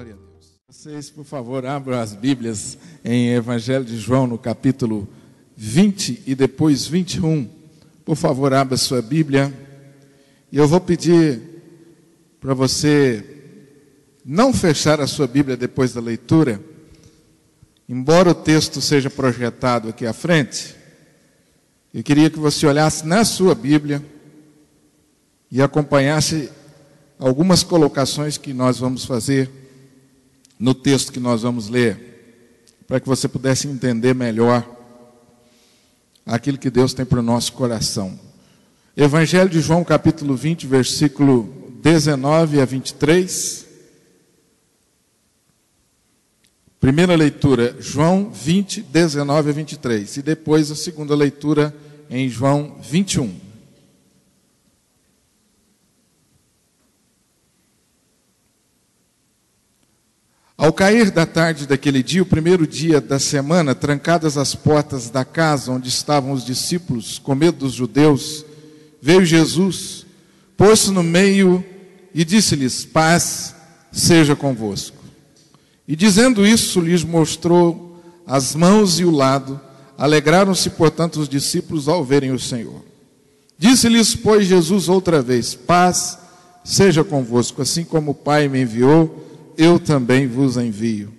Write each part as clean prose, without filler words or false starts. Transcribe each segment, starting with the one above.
Glória a Deus. Vocês, por favor, abram as Bíblias em Evangelho de João, no capítulo 20 e depois 21. Por favor, abra sua Bíblia. E eu vou pedir para você não fechar a sua Bíblia depois da leitura, embora o texto seja projetado aqui à frente. Eu queria que você olhasse na sua Bíblia e acompanhasse algumas colocações que nós vamos fazer no texto que nós vamos ler, para que você pudesse entender melhor aquilo que Deus tem para o nosso coração. Evangelho de João, capítulo 20, versículo 19 a 23. Primeira leitura, João 20, 19 a 23. E depois a segunda leitura em João 21. Ao cair da tarde daquele dia, o primeiro dia da semana, trancadas as portas da casa onde estavam os discípulos, com medo dos judeus, veio Jesus, pôs-se no meio e disse-lhes: paz seja convosco. E dizendo isso, lhes mostrou as mãos e o lado. Alegraram-se, portanto, os discípulos ao verem o Senhor. Disse-lhes, pois, Jesus outra vez: paz seja convosco, assim como o Pai me enviou, eu também vos envio.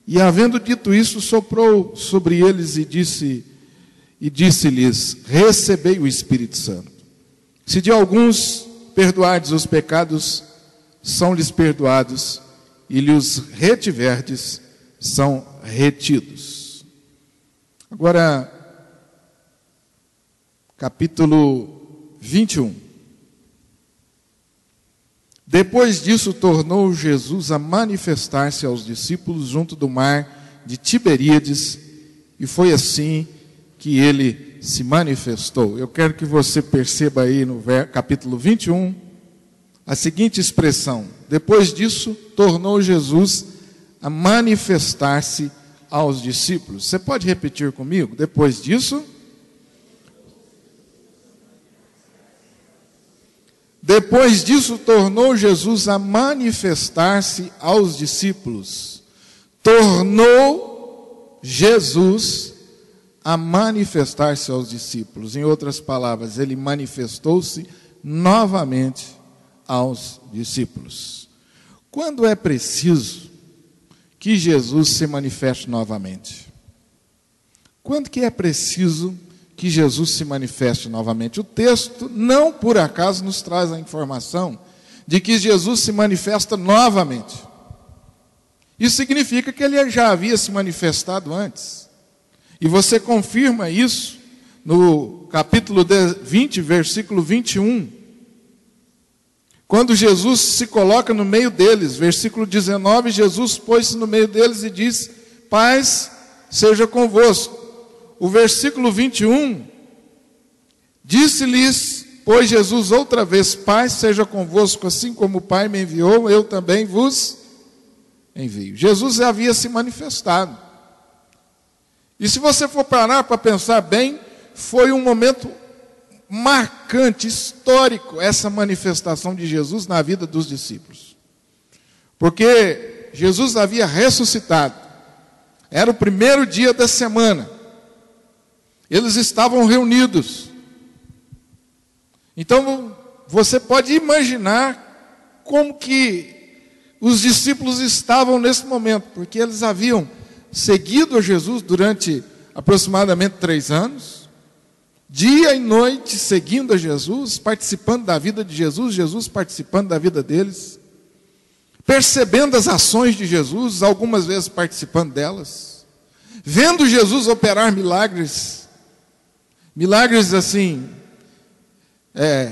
E havendo dito isso, soprou sobre eles e disse-lhes: recebei o Espírito Santo. Se de alguns perdoardes os pecados, são-lhes perdoados, e lhes retiverdes, são retidos. Agora, capítulo 21. Depois disso, tornou Jesus a manifestar-se aos discípulos junto do mar de Tiberíades, e foi assim que ele se manifestou. Eu quero que você perceba aí no capítulo 21, a seguinte expressão: depois disso, tornou Jesus a manifestar-se aos discípulos. Você pode repetir comigo? Depois disso? Depois disso, tornou Jesus a manifestar-se aos discípulos. Tornou Jesus a manifestar-se aos discípulos. Em outras palavras, ele manifestou-se novamente aos discípulos. Quando é preciso que Jesus se manifeste novamente? Quando que é preciso que Jesus se manifeste novamente? O texto, não por acaso, nos traz a informação de que Jesus se manifesta novamente. Isso significa que ele já havia se manifestado antes. E você confirma isso no capítulo 20, versículo 21. Quando Jesus se coloca no meio deles, versículo 19, Jesus pôs-se no meio deles e disse: paz seja convosco. O versículo 21, disse-lhes, pois Jesus outra vez: paz seja convosco, assim como o Pai me enviou, eu também vos envio. Jesus havia se manifestado. E se você for parar para pensar bem, foi um momento marcante, histórico, essa manifestação de Jesus na vida dos discípulos. Porque Jesus havia ressuscitado. Era o primeiro dia da semana. Eles estavam reunidos. Então, você pode imaginar como que os discípulos estavam nesse momento, porque eles haviam seguido a Jesus durante aproximadamente 3 anos, dia e noite seguindo a Jesus, participando da vida de Jesus, Jesus participando da vida deles, percebendo as ações de Jesus, algumas vezes participando delas, vendo Jesus operar milagres assim,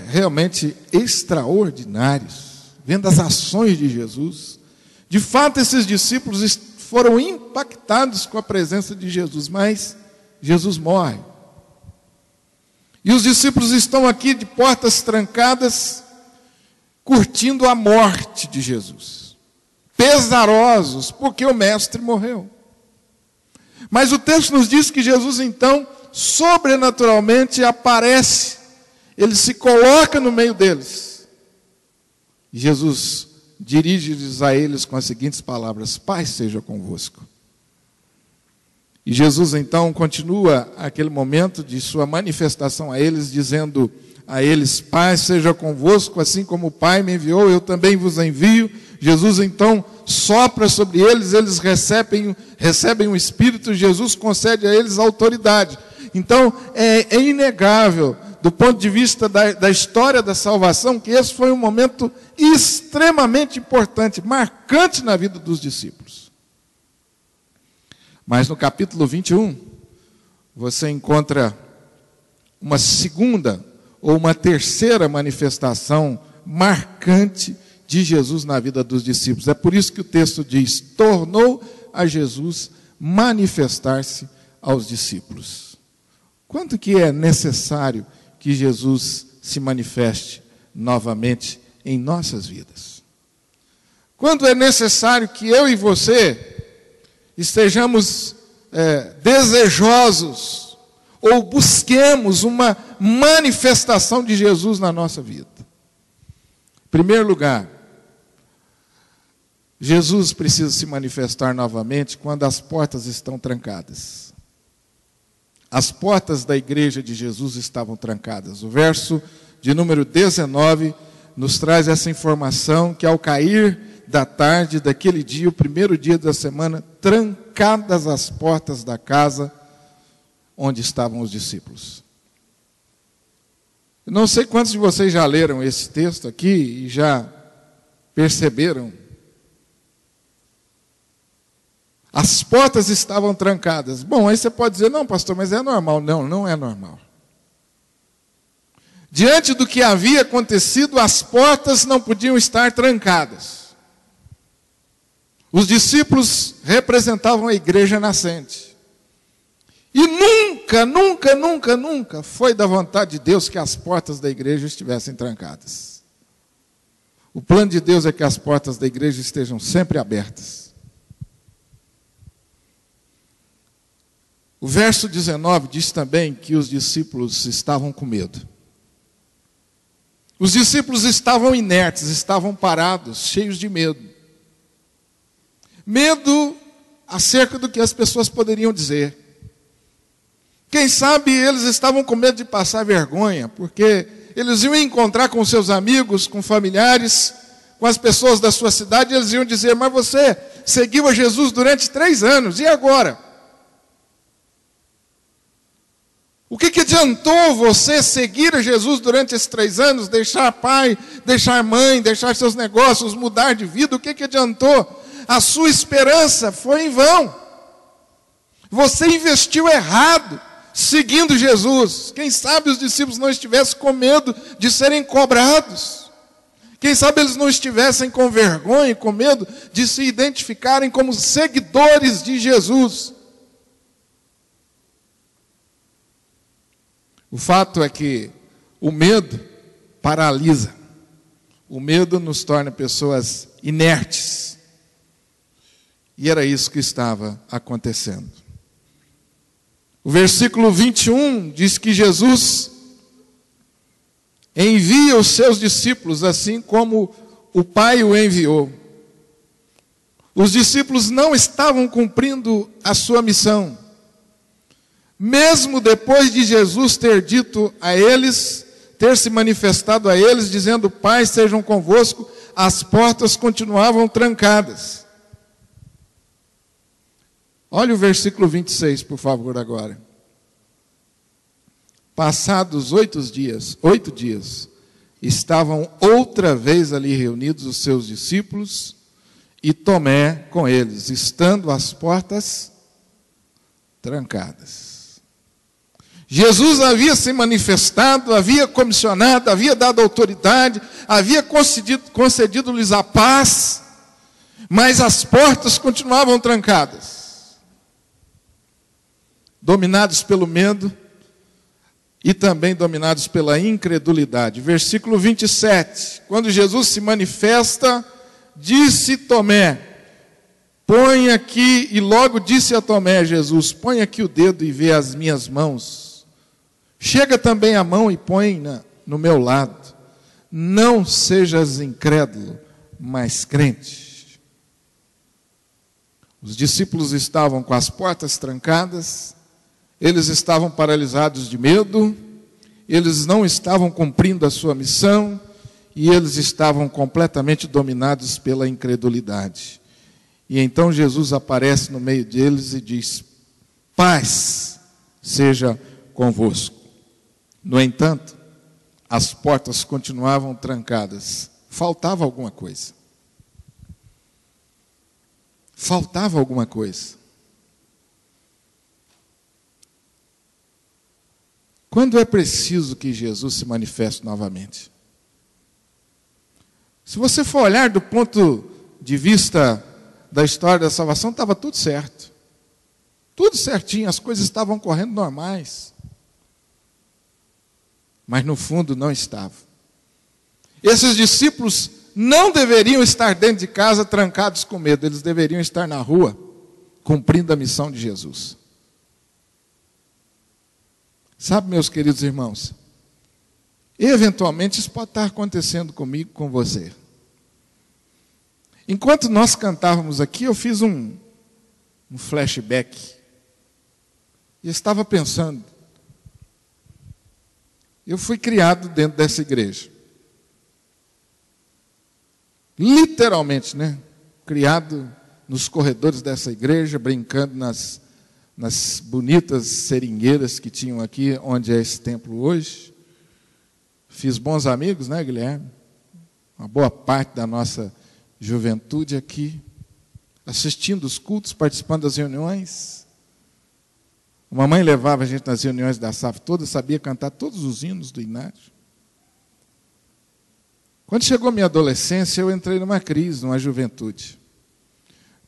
realmente extraordinários, vendo as ações de Jesus. De fato, esses discípulos foram impactados com a presença de Jesus, mas Jesus morre. E os discípulos estão aqui de portas trancadas, curtindo a morte de Jesus, pesarosos, porque o mestre morreu. Mas o texto nos diz que Jesus, então, sobrenaturalmente aparece, ele se coloca no meio deles. Jesus dirige-lhes a eles com as seguintes palavras: paz seja convosco. E Jesus então continua aquele momento de sua manifestação a eles, dizendo a eles: paz seja convosco, assim como o Pai me enviou, eu também vos envio. Jesus então sopra sobre eles, eles recebem o Espírito, Jesus concede a eles autoridade. Então é inegável, do ponto de vista da história da salvação, que esse foi um momento extremamente importante, marcante na vida dos discípulos. Mas no capítulo 21, você encontra uma segunda ou uma terceira manifestação marcante de Jesus na vida dos discípulos. É por isso que o texto diz: tornou a Jesus manifestar-se aos discípulos. Quanto que é necessário que Jesus se manifeste novamente em nossas vidas? Quando é necessário que eu e você estejamos desejosos ou busquemos uma manifestação de Jesus na nossa vida? Em primeiro lugar, Jesus precisa se manifestar novamente quando as portas estão trancadas. As portas da igreja de Jesus estavam trancadas. O verso de número 19 nos traz essa informação, que ao cair da tarde daquele dia, o primeiro dia da semana, trancadas as portas da casa onde estavam os discípulos. Eu não sei quantos de vocês já leram esse texto aqui e já perceberam. As portas estavam trancadas. Bom, aí você pode dizer: não, pastor, mas é normal. Não, não é normal. Diante do que havia acontecido, as portas não podiam estar trancadas. Os discípulos representavam a igreja nascente. E nunca foi da vontade de Deus que as portas da igreja estivessem trancadas. O plano de Deus é que as portas da igreja estejam sempre abertas. O verso 19 diz também que os discípulos estavam com medo. Os discípulos estavam inertes, estavam parados, cheios de medo. Medo acerca do que as pessoas poderiam dizer. Quem sabe eles estavam com medo de passar vergonha, porque eles iam encontrar com seus amigos, com familiares, com as pessoas da sua cidade, e eles iam dizer: mas você seguiu a Jesus durante 3 anos, e agora? O que adiantou você seguir a Jesus durante esses 3 anos, deixar pai, deixar mãe, deixar seus negócios, mudar de vida? O que adiantou? A sua esperança foi em vão. Você investiu errado seguindo Jesus. Quem sabe os discípulos não estivessem com medo de serem cobrados. Quem sabe eles não estivessem com vergonha, com medo de se identificarem como seguidores de Jesus. O fato é que o medo paralisa. O medo nos torna pessoas inertes. E era isso que estava acontecendo. O versículo 21 diz que Jesus envia os seus discípulos, assim como o Pai o enviou. Os discípulos não estavam cumprindo a sua missão. Mesmo depois de Jesus ter dito a eles, ter se manifestado a eles, dizendo: Pai, sejam convosco, as portas continuavam trancadas. Olha o versículo 26, por favor, agora. Passados 8 dias, estavam outra vez ali reunidos os seus discípulos e Tomé com eles, estando as portas trancadas. Jesus havia se manifestado, havia comissionado, havia dado autoridade, havia concedido-lhes a paz, mas as portas continuavam trancadas. Dominados pelo medo e também dominados pela incredulidade. Versículo 27, quando Jesus se manifesta, disse Tomé: põe aqui, e logo disse a Tomé Jesus: põe aqui o dedo e vê as minhas mãos. Chega também a mão e põe no meu lado. Não sejas incrédulo, mais crente. Os discípulos estavam com as portas trancadas, eles estavam paralisados de medo, eles não estavam cumprindo a sua missão e eles estavam completamente dominados pela incredulidade. E então Jesus aparece no meio deles e diz: paz seja convosco. No entanto, as portas continuavam trancadas. Faltava alguma coisa. Faltava alguma coisa. Quando é preciso que Jesus se manifeste novamente? Se você for olhar do ponto de vista da história da salvação, estava tudo certo. Tudo certinho, as coisas estavam correndo normais. Mas no fundo não estava. Esses discípulos não deveriam estar dentro de casa trancados com medo, eles deveriam estar na rua, cumprindo a missão de Jesus. Sabe, meus queridos irmãos, eventualmente isso pode estar acontecendo comigo, com você. Enquanto nós cantávamos aqui, eu fiz um flashback. E estava pensando, eu fui criado dentro dessa igreja. Literalmente, né? Criado nos corredores dessa igreja, brincando nas bonitas seringueiras que tinham aqui, onde é esse templo hoje. Fiz bons amigos, né, Guilherme? Uma boa parte da nossa juventude aqui, assistindo os cultos, participando das reuniões. A mamãe levava a gente nas reuniões da SAF toda, sabia cantar todos os hinos do Inácio. Quando chegou a minha adolescência, eu entrei numa crise, numa juventude.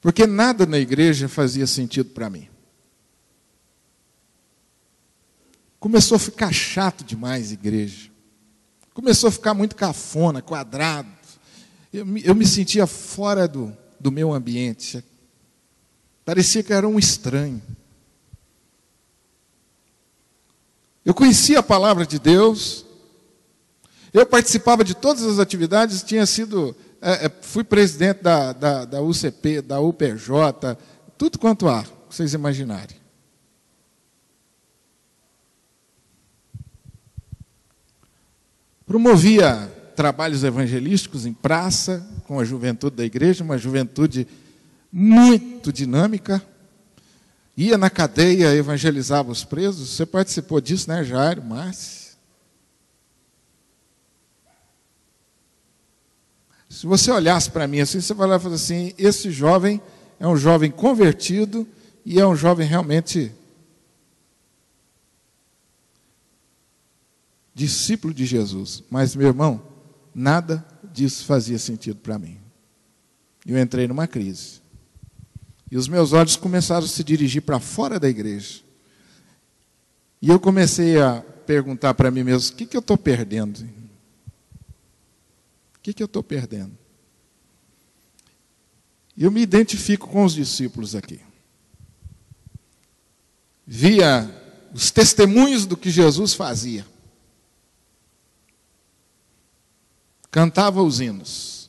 Porque nada na igreja fazia sentido para mim. Começou a ficar chato demais a igreja. Começou a ficar muito cafona, quadrado. Eu me sentia fora do meu ambiente. Parecia que era um estranho. Eu conhecia a palavra de Deus. Eu participava de todas as atividades. Fui presidente da UCP, da UPJ, tudo quanto há, vocês imaginarem. Promovia trabalhos evangelísticos em praça, com a juventude da igreja, uma juventude muito dinâmica. Ia na cadeia, evangelizava os presos. Você participou disso, né, Jairo, Márcio? Se você olhasse para mim assim, você vai olhar e falar assim, esse jovem é um jovem convertido e é um jovem realmente discípulo de Jesus. Mas, meu irmão, nada disso fazia sentido para mim. Eu entrei numa crise. E os meus olhos começaram a se dirigir para fora da igreja. E eu comecei a perguntar para mim mesmo, o que eu estou perdendo? O que eu estou perdendo? Eu me identifico com os discípulos aqui. Via os testemunhos do que Jesus fazia. Cantava os hinos,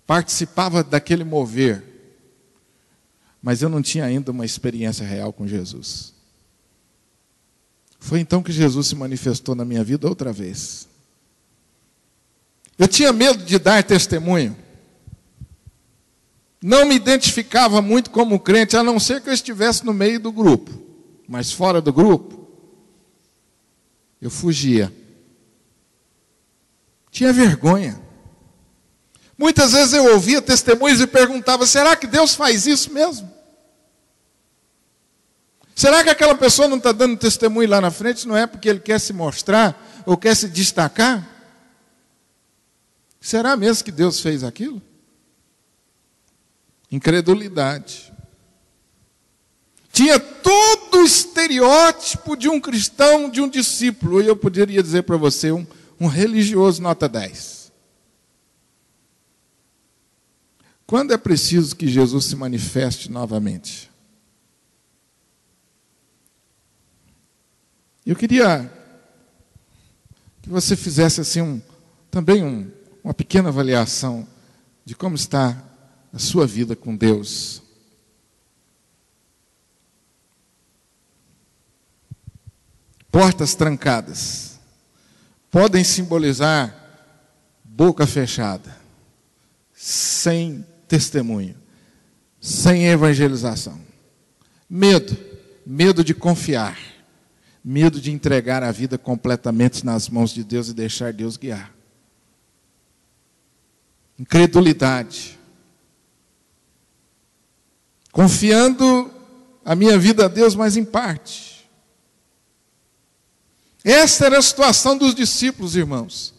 participava daquele mover, mas eu não tinha ainda uma experiência real com Jesus. Foi então que Jesus se manifestou na minha vida outra vez. Eu tinha medo de dar testemunho, não me identificava muito como crente, a não ser que eu estivesse no meio do grupo, mas fora do grupo, eu fugia. Tinha vergonha. Muitas vezes eu ouvia testemunhos e perguntava, será que Deus faz isso mesmo? Será que aquela pessoa não está dando testemunho lá na frente, não é porque ele quer se mostrar ou quer se destacar? Será mesmo que Deus fez aquilo? Incredulidade. Tinha todo o estereótipo de um cristão, de um discípulo, e eu poderia dizer para você, um religioso nota 10. Quando é preciso que Jesus se manifeste novamente? Eu queria que você fizesse assim também uma pequena avaliação de como está a sua vida com Deus. Portas trancadas podem simbolizar boca fechada, sem testemunho, sem evangelização. Medo de confiar, medo de entregar a vida completamente nas mãos de Deus e deixar Deus guiar. Incredulidade. Confiando a minha vida a Deus, mas em parte. Essa era a situação dos discípulos, irmãos.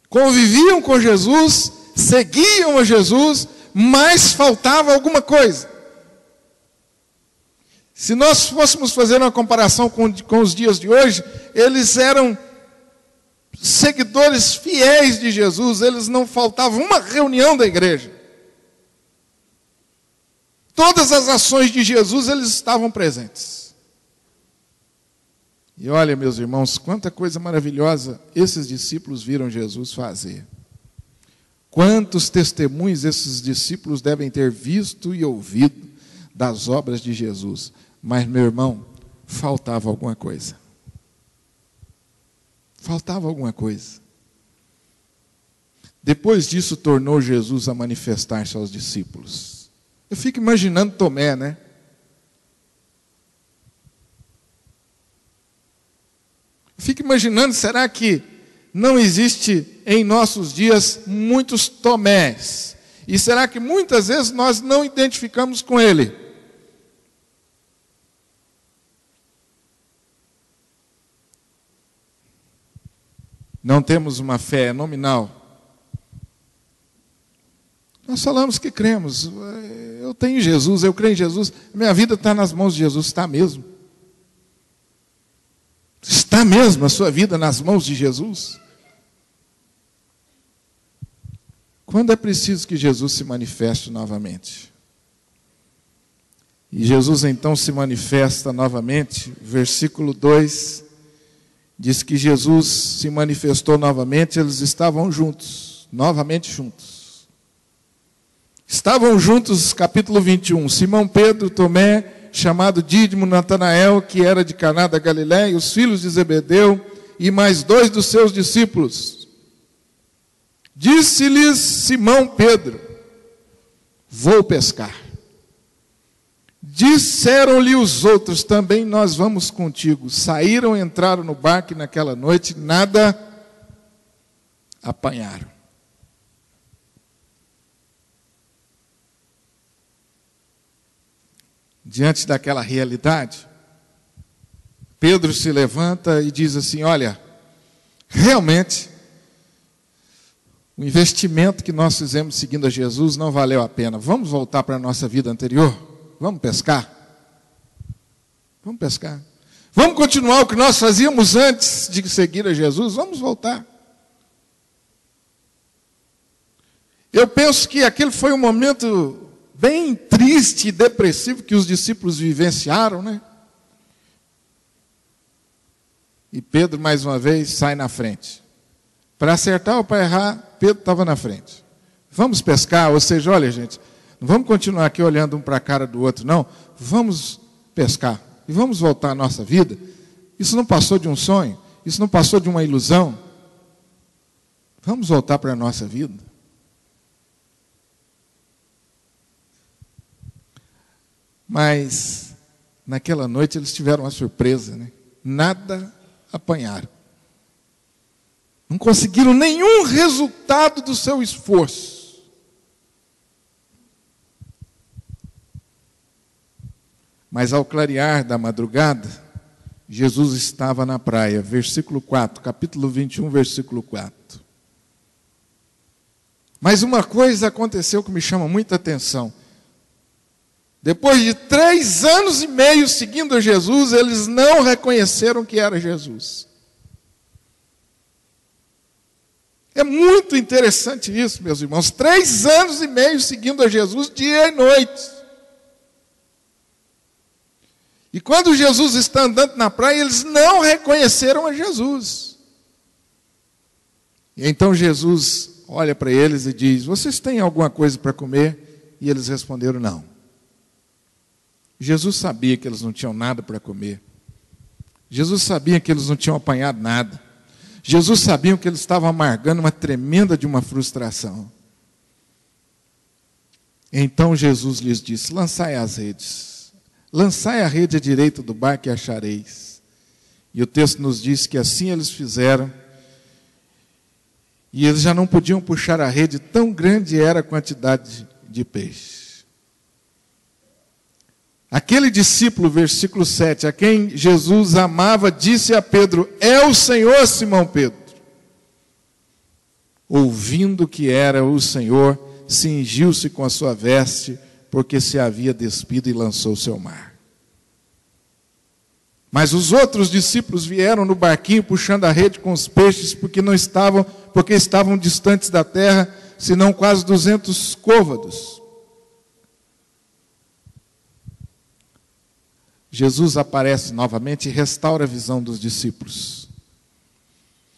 Conviviam com Jesus, seguiam a Jesus, mas faltava alguma coisa. Se nós fôssemos fazer uma comparação com os dias de hoje, eles eram seguidores fiéis de Jesus, eles não faltavam uma reunião da igreja. Todas as ações de Jesus, eles estavam presentes. E olha, meus irmãos, quanta coisa maravilhosa esses discípulos viram Jesus fazer. Quantos testemunhos esses discípulos devem ter visto e ouvido das obras de Jesus. Mas, meu irmão, faltava alguma coisa. Faltava alguma coisa. Depois disso, tornou Jesus a manifestar-se aos discípulos. Eu fico imaginando Tomé, né? Fico imaginando, será que não existe em nossos dias muitos Tomés? E será que muitas vezes nós não identificamos com ele? Não temos uma fé nominal. Nós falamos que cremos. Eu tenho Jesus, eu creio em Jesus. Minha vida está nas mãos de Jesus, está mesmo. Está mesmo a sua vida nas mãos de Jesus? Quando é preciso que Jesus se manifeste novamente? E Jesus então se manifesta novamente. Versículo 2 diz que Jesus se manifestou novamente, eles estavam juntos, novamente juntos. Estavam juntos, capítulo 21, Simão Pedro, Tomé, chamado Dídimo, Natanael, que era de Caná da Galiléia, os filhos de Zebedeu, e mais 2 dos seus discípulos. Disse-lhes Simão Pedro: vou pescar. Disseram-lhe os outros: também nós vamos contigo. Saíram, entraram no barco e naquela noite nada apanharam. Diante daquela realidade, Pedro se levanta e diz assim: olha, realmente, o investimento que nós fizemos seguindo a Jesus não valeu a pena. Vamos voltar para a nossa vida anterior? Vamos pescar? Vamos pescar. Vamos continuar o que nós fazíamos antes de seguir a Jesus? Vamos voltar. Eu penso que aquele foi um momento bem triste e depressivo que os discípulos vivenciaram, né? E Pedro, mais uma vez, sai na frente. Para acertar ou para errar, Pedro estava na frente. Vamos pescar, ou seja, olha, gente, não vamos continuar aqui olhando um para a cara do outro, não. Vamos pescar e vamos voltar à nossa vida. Isso não passou de um sonho, isso não passou de uma ilusão. Vamos voltar para a nossa vida. Mas, naquela noite, eles tiveram uma surpresa, né? Nada apanharam. Não conseguiram nenhum resultado do seu esforço. Mas, ao clarear da madrugada, Jesus estava na praia. Versículo 4, capítulo 21, versículo 4. Mas uma coisa aconteceu que me chama muita atenção. Depois de 3 anos e meio seguindo a Jesus, eles não reconheceram que era Jesus. É muito interessante isso, meus irmãos. 3 anos e meio seguindo a Jesus, dia e noite. E quando Jesus está andando na praia, eles não reconheceram a Jesus. E então Jesus olha para eles e diz: vocês têm alguma coisa para comer? E eles responderam: não. Jesus sabia que eles não tinham nada para comer. Jesus sabia que eles não tinham apanhado nada. Jesus sabia que eles estavam amargando uma tremenda de uma frustração. Então Jesus lhes disse: lançai as redes. Lançai a rede à direita do barco e achareis. E o texto nos diz que assim eles fizeram. E eles já não podiam puxar a rede, tão grande era a quantidade de peixe. Aquele discípulo, versículo 7, a quem Jesus amava, disse a Pedro: é o Senhor, Simão Pedro. Ouvindo que era o Senhor, cingiu-se com a sua veste, porque se havia despido, e lançou-se ao mar. Mas os outros discípulos vieram no barquinho puxando a rede com os peixes, porque estavam distantes da terra, senão quase 200 côvados. Jesus aparece novamente e restaura a visão dos discípulos.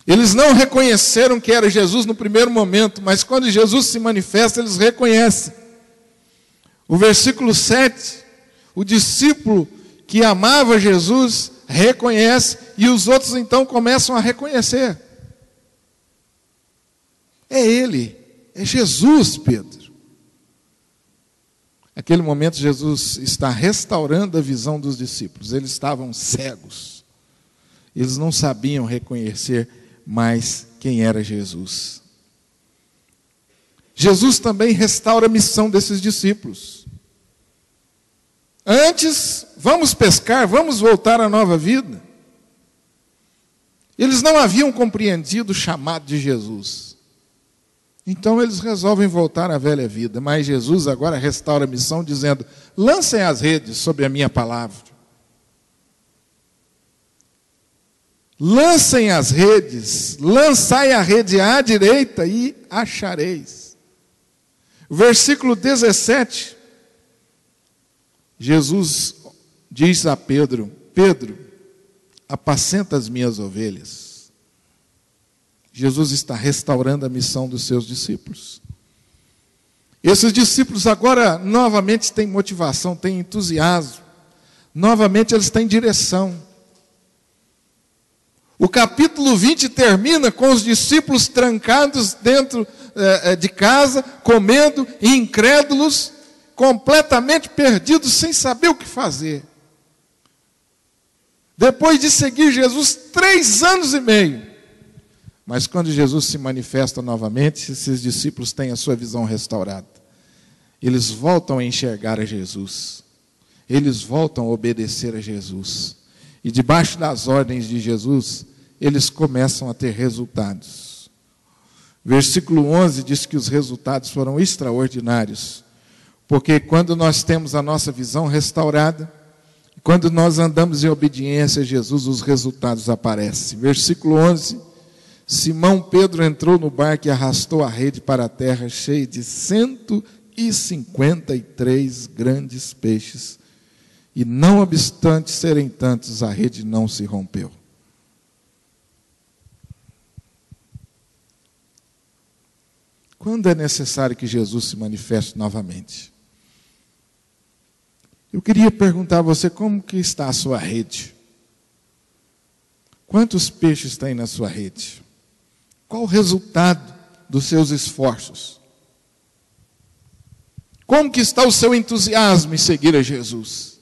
Eles não reconheceram que era Jesus no primeiro momento, mas quando Jesus se manifesta, eles reconhecem. O versículo 7, o discípulo que amava Jesus reconhece, e os outros então começam a reconhecer. É Ele, é Jesus, Pedro. Naquele momento, Jesus está restaurando a visão dos discípulos. Eles estavam cegos. Eles não sabiam reconhecer mais quem era Jesus. Jesus também restaura a missão desses discípulos. Antes, vamos pescar, vamos voltar à nova vida. Eles não haviam compreendido o chamado de Jesus. Então eles resolvem voltar à velha vida, mas Jesus agora restaura a missão dizendo: lancem as redes sobre a minha palavra. Lancem as redes, lançai a rede à direita e achareis. Versículo 17, Jesus diz a Pedro: Pedro, apacenta as minhas ovelhas. Jesus está restaurando a missão dos seus discípulos. Esses discípulos agora novamente têm motivação, têm entusiasmo. Novamente eles têm direção. O capítulo 20 termina com os discípulos trancados dentro de casa, comendo, incrédulos, completamente perdidos, sem saber o que fazer. Depois de seguir Jesus 3 anos e meio. Mas quando Jesus se manifesta novamente, esses discípulos têm a sua visão restaurada. Eles voltam a enxergar a Jesus. Eles voltam a obedecer a Jesus. E debaixo das ordens de Jesus, eles começam a ter resultados. Versículo 11 diz que os resultados foram extraordinários. Porque quando nós temos a nossa visão restaurada, quando nós andamos em obediência a Jesus, os resultados aparecem. Versículo 11. Simão Pedro entrou no barco e arrastou a rede para a terra, cheia de 153 grandes peixes. E não obstante serem tantos, a rede não se rompeu. Quando é necessário que Jesus se manifeste novamente? Eu queria perguntar a você: como que está a sua rede? Quantos peixes tem na sua rede? Qual o resultado dos seus esforços? Como que está o seu entusiasmo em seguir a Jesus?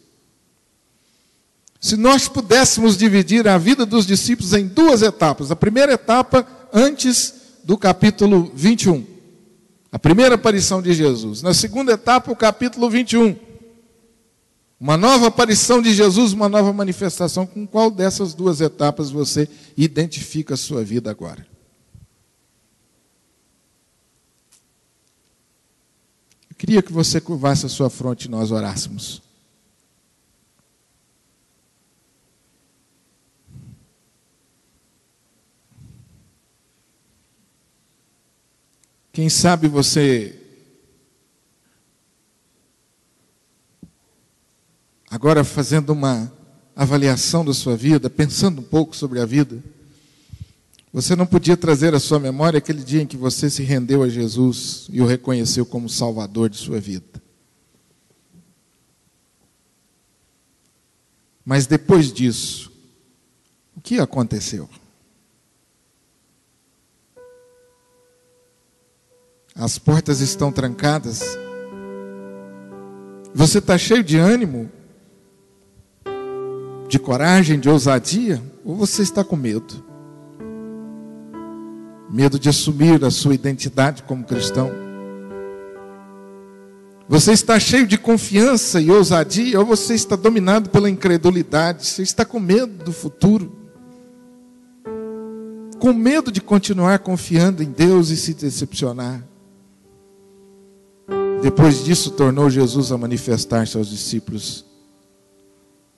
Se nós pudéssemos dividir a vida dos discípulos em 2 etapas. A primeira etapa, antes do capítulo 21. A primeira aparição de Jesus. Na segunda etapa, o capítulo 21. Uma nova aparição de Jesus, uma nova manifestação. Com qual dessas 2 etapas você identifica a sua vida agora? Queria que você curvasse a sua fronte e nós orássemos. Quem sabe você, agora fazendo uma avaliação da sua vida, pensando um pouco sobre a vida, Você não podia trazer à sua memória aquele dia em que você se rendeu a Jesus e o reconheceu como Salvador de sua vida. Mas depois disso, o que aconteceu? As portas estão trancadas. Você está cheio de ânimo, de coragem, de ousadia, ou você está com medo? Medo de assumir a sua identidade como cristão. Você está cheio de confiança e ousadia, ou você está dominado pela incredulidade? Você está com medo do futuro, com medo de continuar confiando em Deus e se decepcionar. Depois disso, tornou Jesus a manifestar-se aos discípulos.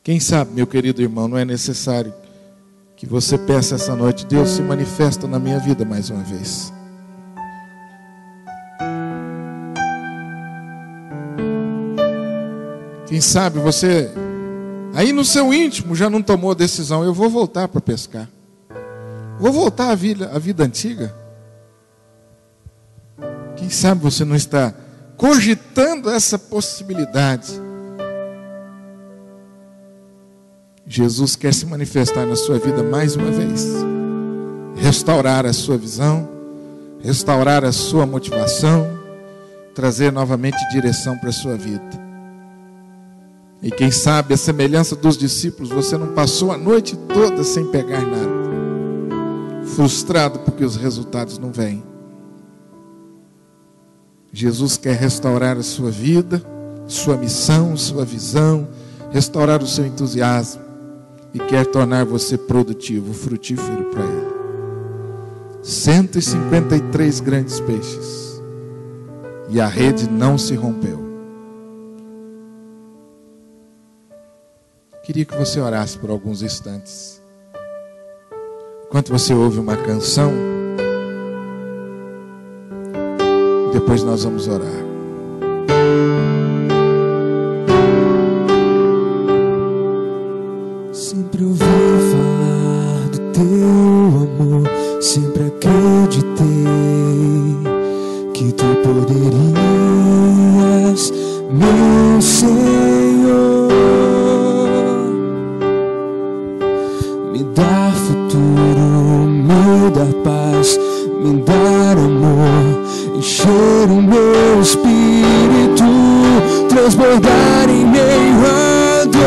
Quem sabe, meu querido irmão, não é necessário que você peça essa noite: Deus, se manifesta na minha vida mais uma vez. Quem sabe você, aí no seu íntimo, já não tomou a decisão: eu vou voltar para pescar, vou voltar à vida antiga. Quem sabe você não está cogitando essa possibilidade. Jesus quer se manifestar na sua vida mais uma vez, restaurar a sua visão, restaurar a sua motivação, trazer novamente direção para a sua vida. E quem sabe, a semelhança dos discípulos, você não passou a noite toda sem pegar nada, frustrado porque os resultados não vêm. Jesus quer restaurar a sua vida, sua missão, sua visão, restaurar o seu entusiasmo e quer tornar você produtivo, frutífero para Ele. 153 grandes peixes e a rede não se rompeu. Queria que você orasse por alguns instantes. Enquanto você ouve uma canção, depois nós vamos orar. Sempre ouvi falar do teu amor, sempre acreditei que tu poderias, meu Senhor, me dar futuro, me dar paz, me dar amor, encher o meu espírito, transbordar em meio à dor.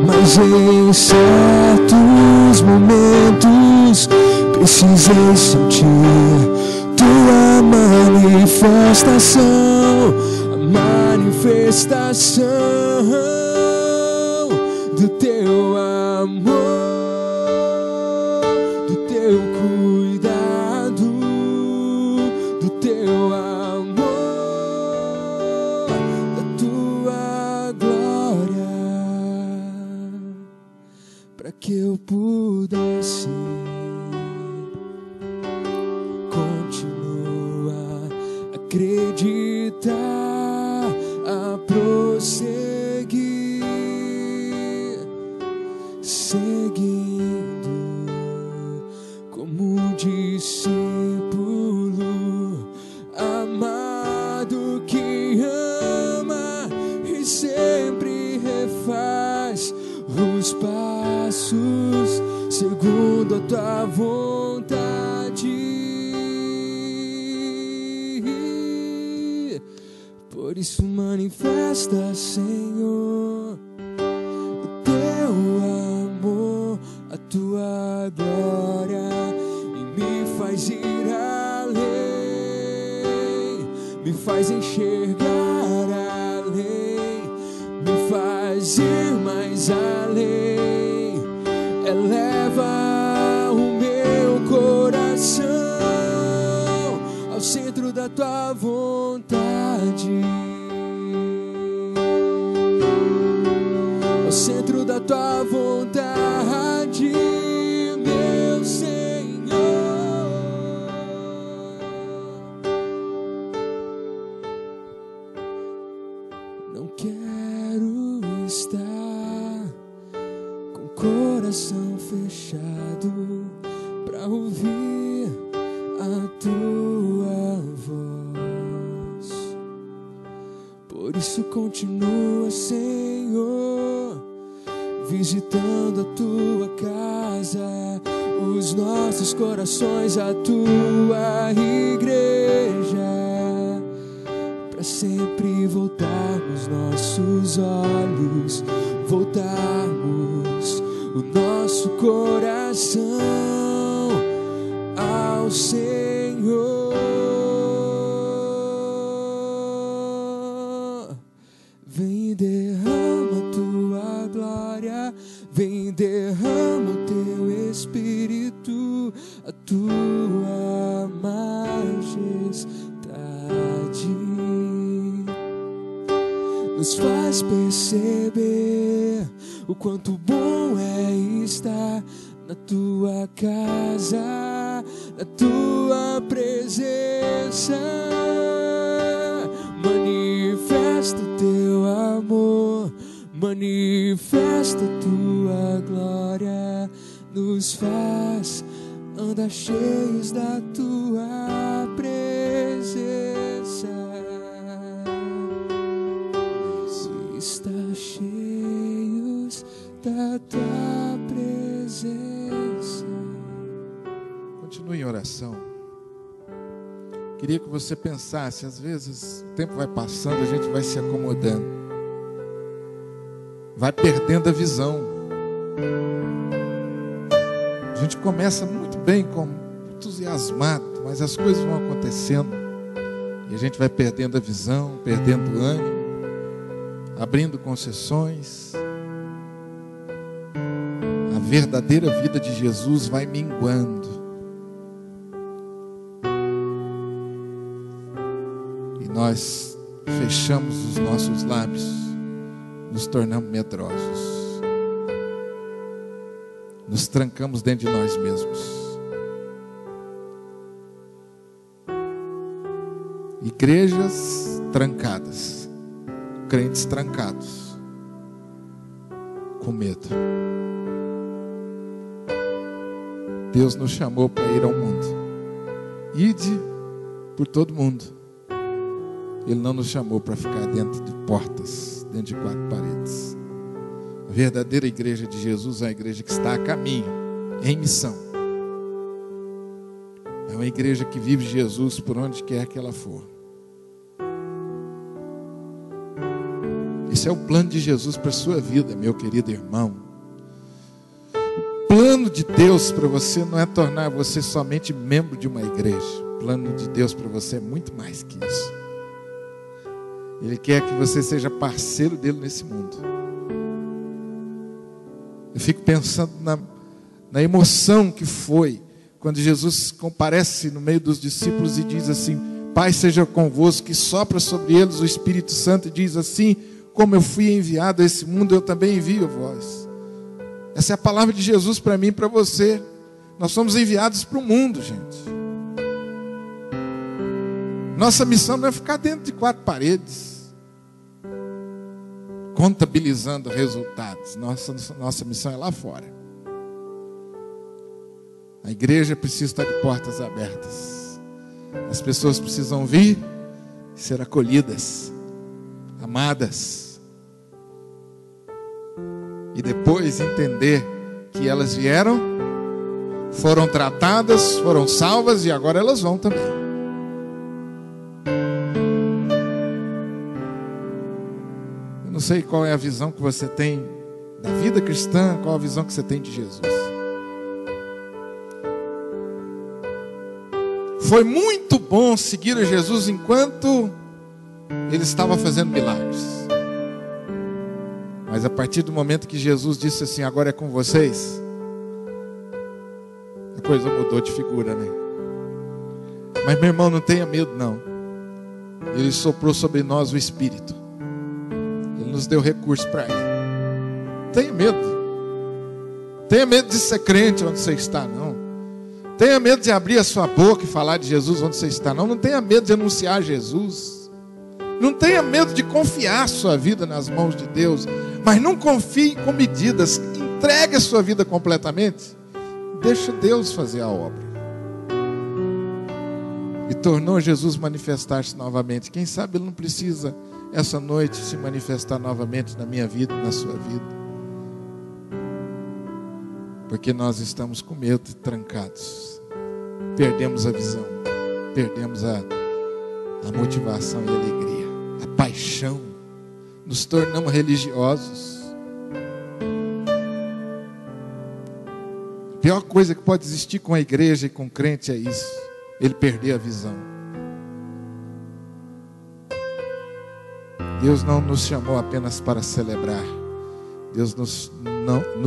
Mas em certos momentos precisei sentir tua manifestação, a manifestação do teu amor, do teu cuidado, do teu amor, da tua glória, para que eu pudesse continuar a acreditar, a prosseguir, seguindo como um discípulo amado que ama e sempre refaz os passos segundo a tua vontade. Por isso manifesta, Senhor, o teu amor, a tua glória, e me faz ir além, me faz enxergar além, me faz ir mais além, eleva o meu coração ao centro da tua vontade, ao centro da tua vontade, meu Senhor. Não quero estar com coração coração fechado para ouvir a tua voz. Por isso continua, Senhor, visitando a tua casa, os nossos corações, a tua igreja, para sempre voltarmos nossos olhos, voltarmos o nosso coração ao Senhor. Vem e derrama a tua glória, vem e derrama o teu Espírito, a tua majestade. Nos faz perceber o quanto bom é estar na tua casa, na tua presença. Manifesta o teu amor, manifesta a tua glória, nos faz andar cheios da tua presença. Está cheios da tua presença. Continue em oração. Queria que você pensasse, às vezes o tempo vai passando, a gente vai se acomodando, vai perdendo a visão. A gente começa muito bem, entusiasmado, mas as coisas vão acontecendo e a gente vai perdendo a visão, perdendo o ânimo, abrindo concessões. A verdadeira vida de Jesus vai minguando. E nós fechamos os nossos lábios, nos tornamos medrosos, nos trancamos dentro de nós mesmos. Igrejas trancadas, crentes trancados, com medo. Deus nos chamou para ir ao mundo. Ide por todo mundo. Ele não nos chamou para ficar dentro de portas, dentro de quatro paredes. A verdadeira igreja de Jesus é a igreja que está a caminho, em missão. É uma igreja que vive Jesus por onde quer que ela for. Esse é o plano de Jesus para a sua vida, meu querido irmão. O plano de Deus para você não é tornar você somente membro de uma igreja. O plano de Deus para você é muito mais que isso. Ele quer que você seja parceiro dele nesse mundo. Eu fico pensando na emoção que foi quando Jesus comparece no meio dos discípulos e diz assim: Pai seja convosco, que sopra sobre eles o Espírito Santo, e diz assim: como eu fui enviado a esse mundo, eu também envio a vós. Essa é a palavra de Jesus para mim e para você. Nós somos enviados para o mundo, gente. Nossa missão não é ficar dentro de quatro paredes, contabilizando resultados. Nossa missão é lá fora. A igreja precisa estar de portas abertas. As pessoas precisam vir e ser acolhidas, amadas, e depois entender que elas vieram, foram tratadas, foram salvas, e agora elas vão também. Eu não sei qual é a visão que você tem da vida cristã, qual a visão que você tem de Jesus. Foi muito bom seguir a Jesus enquanto ele estava fazendo milagres. Mas a partir do momento que Jesus disse assim: agora é com vocês, a coisa mudou de figura, né? Mas meu irmão, não tenha medo não. Ele soprou sobre nós o Espírito. Ele nos deu recurso para ir. Tenha medo. Tenha medo de ser crente onde você está, não. Tenha medo de abrir a sua boca e falar de Jesus onde você está, não. Não tenha medo de anunciar Jesus. Não tenha medo de confiar a sua vida nas mãos de Deus. Mas não confie com medidas. entregue a sua vida completamente, deixa Deus fazer a obra. E tornou Jesus manifestar-se novamente. Quem sabe Ele não precisa essa noite se manifestar novamente na minha vida, na sua vida. Porque nós estamos com medo, trancados. Perdemos a visão, perdemos a motivação e a alegria, a paixão. Nos tornamos religiosos. A pior coisa que pode existir com a igreja e com o crente é isso: ele perder a visão. Deus não nos chamou apenas para celebrar. Deus nos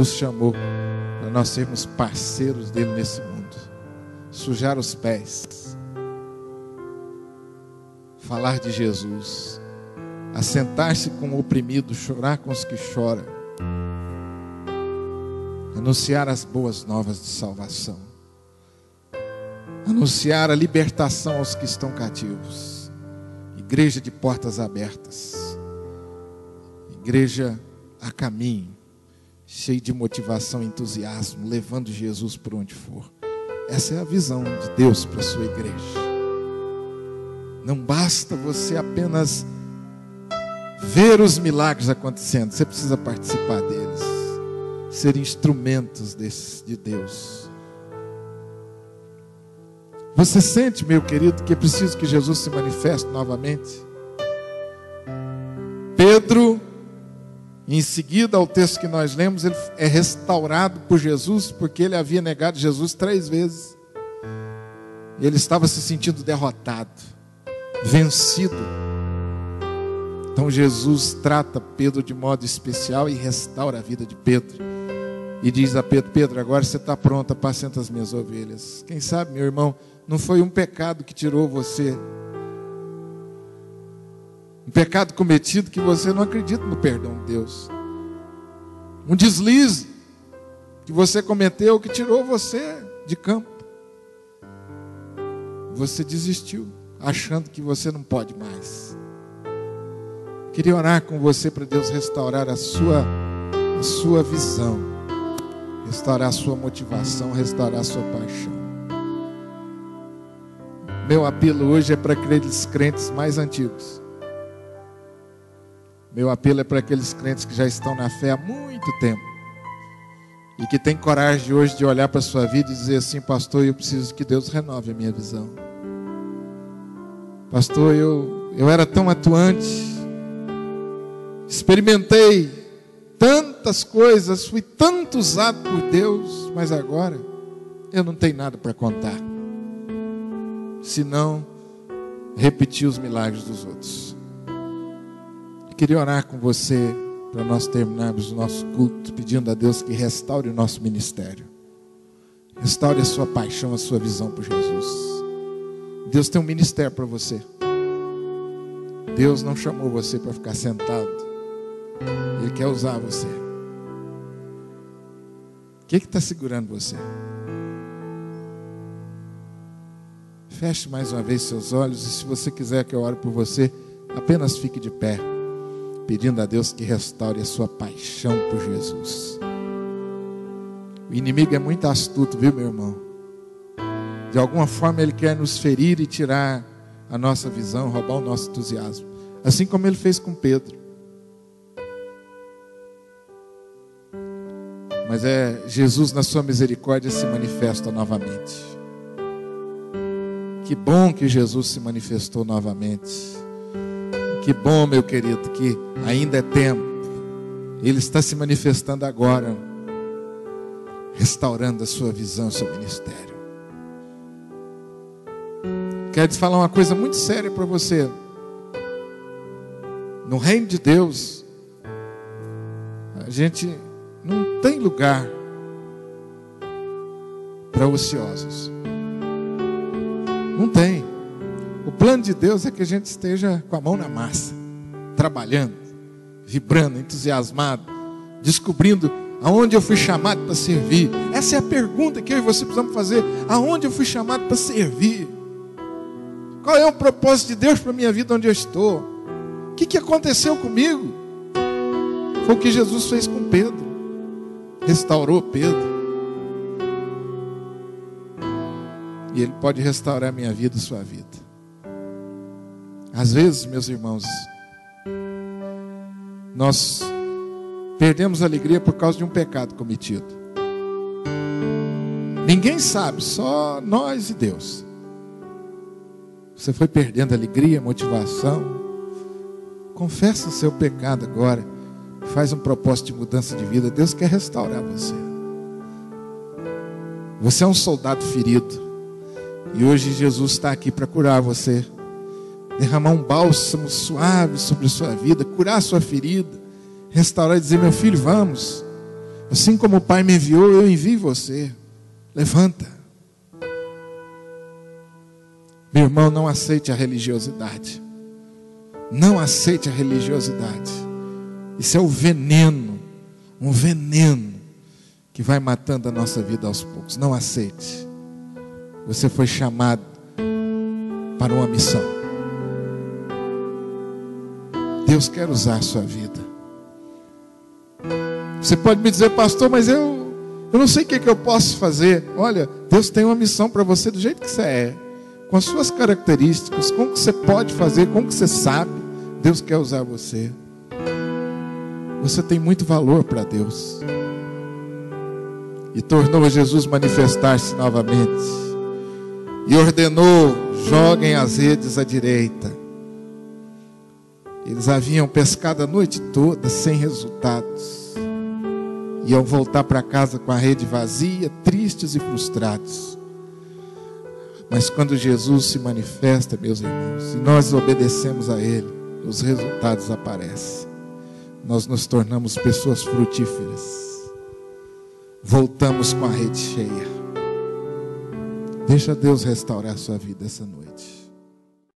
chamou para nós sermos parceiros dele nesse mundo. Sujar os pés, falar de Jesus, assentar-se com o oprimido, chorar com os que choram, anunciar as boas novas de salvação, anunciar a libertação aos que estão cativos. Igreja de portas abertas, igreja a caminho, cheia de motivação e entusiasmo, levando Jesus por onde for. Essa é a visão de Deus para a sua igreja. Não basta você apenas ver os milagres acontecendo, você precisa participar deles, ser instrumentos de Deus. Você sente, meu querido, que é preciso que Jesus se manifeste novamente? Pedro, em seguida ao texto que nós lemos, ele é restaurado por Jesus, porque ele havia negado Jesus 3 vezes. E ele estava se sentindo derrotado, vencido. Então Jesus trata Pedro de modo especial e restaura a vida de Pedro. E diz a Pedro: Pedro, agora você está pronto, apacenta as minhas ovelhas. Quem sabe, meu irmão, não foi um pecado que tirou você, um pecado cometido que você não acredita no perdão de Deus, um deslize que você cometeu que tirou você de campo. Você desistiu, achando que você não pode mais. Queria orar com você para Deus restaurar a sua visão, restaurar a sua motivação, restaurar a sua paixão. Meu apelo hoje é para aqueles crentes mais antigos. Meu apelo é para aqueles crentes que já estão na fé há muito tempo e que têm coragem hoje de olhar para a sua vida e dizer assim: pastor, eu preciso que Deus renove a minha visão. Pastor, eu era tão atuante, experimentei tantas coisas, fui tanto usado por Deus, mas agora eu não tenho nada para contar, senão repetir os milagres dos outros. Eu queria orar com você para nós terminarmos o nosso culto, pedindo a Deus que restaure o nosso ministério, restaure a sua paixão, a sua visão por Jesus. Deus tem um ministério para você. Deus não chamou você para ficar sentado, Ele quer usar você. O que está segurando você? Feche mais uma vez seus olhos, e se você quiser que eu ore por você, apenas fique de pé, pedindo a Deus que restaure a sua paixão por Jesus. O inimigo é muito astuto, viu, meu irmão? De alguma forma ele quer nos ferir e tirar a nossa visão, roubar o nosso entusiasmo, assim como ele fez com Pedro. Mas Jesus, na sua misericórdia, se manifesta novamente. Que bom que Jesus se manifestou novamente. Que bom, meu querido, que ainda é tempo. Ele está se manifestando agora, restaurando a sua visão, o seu ministério. Quero te falar uma coisa muito séria para você. No reino de Deus, a gente não tem lugar para ociosos. Não tem. O plano de Deus é que a gente esteja com a mão na massa, trabalhando, vibrando, entusiasmado, descobrindo aonde eu fui chamado para servir. Essa é a pergunta que eu e você precisamos fazer. Aonde eu fui chamado para servir? Qual é o propósito de Deus para a minha vida onde eu estou? O que aconteceu comigo? Foi o que Jesus fez com Pedro. restaurou Pedro. E Ele pode restaurar a minha vida e sua vida. Às vezes, meus irmãos, nós perdemos a alegria por causa de um pecado cometido. Ninguém sabe, só nós e Deus. Você foi perdendo a alegria, a motivação. Confessa o seu pecado agora. Faz um propósito de mudança de vida. Deus quer restaurar você. Você é um soldado ferido. E hoje Jesus está aqui para curar você. Derramar um bálsamo suave sobre a sua vida. Curar a sua ferida. Restaurar e dizer: meu filho, vamos. Assim como o Pai me enviou, eu envio você. Levanta. Meu irmão, não aceite a religiosidade. Não aceite a religiosidade. Isso é o veneno. Um veneno que vai matando a nossa vida aos poucos. Não aceite. Você foi chamado para uma missão. Deus quer usar a sua vida. Você pode me dizer: pastor, mas eu não sei o que eu posso fazer. Olha, Deus tem uma missão para você do jeito que você é, com as suas características, com o que você pode fazer, com o que você sabe. Deus quer usar você. Você tem muito valor para Deus. E tornou Jesus manifestar-se novamente. E ordenou: joguem as redes à direita. Eles haviam pescado a noite toda sem resultados. Iam voltar para casa com a rede vazia, tristes e frustrados. Mas quando Jesus se manifesta, meus irmãos, e nós obedecemos a Ele, os resultados aparecem. Nós nos tornamos pessoas frutíferas. Voltamos com a rede cheia. Deixa Deus restaurar a sua vida essa noite.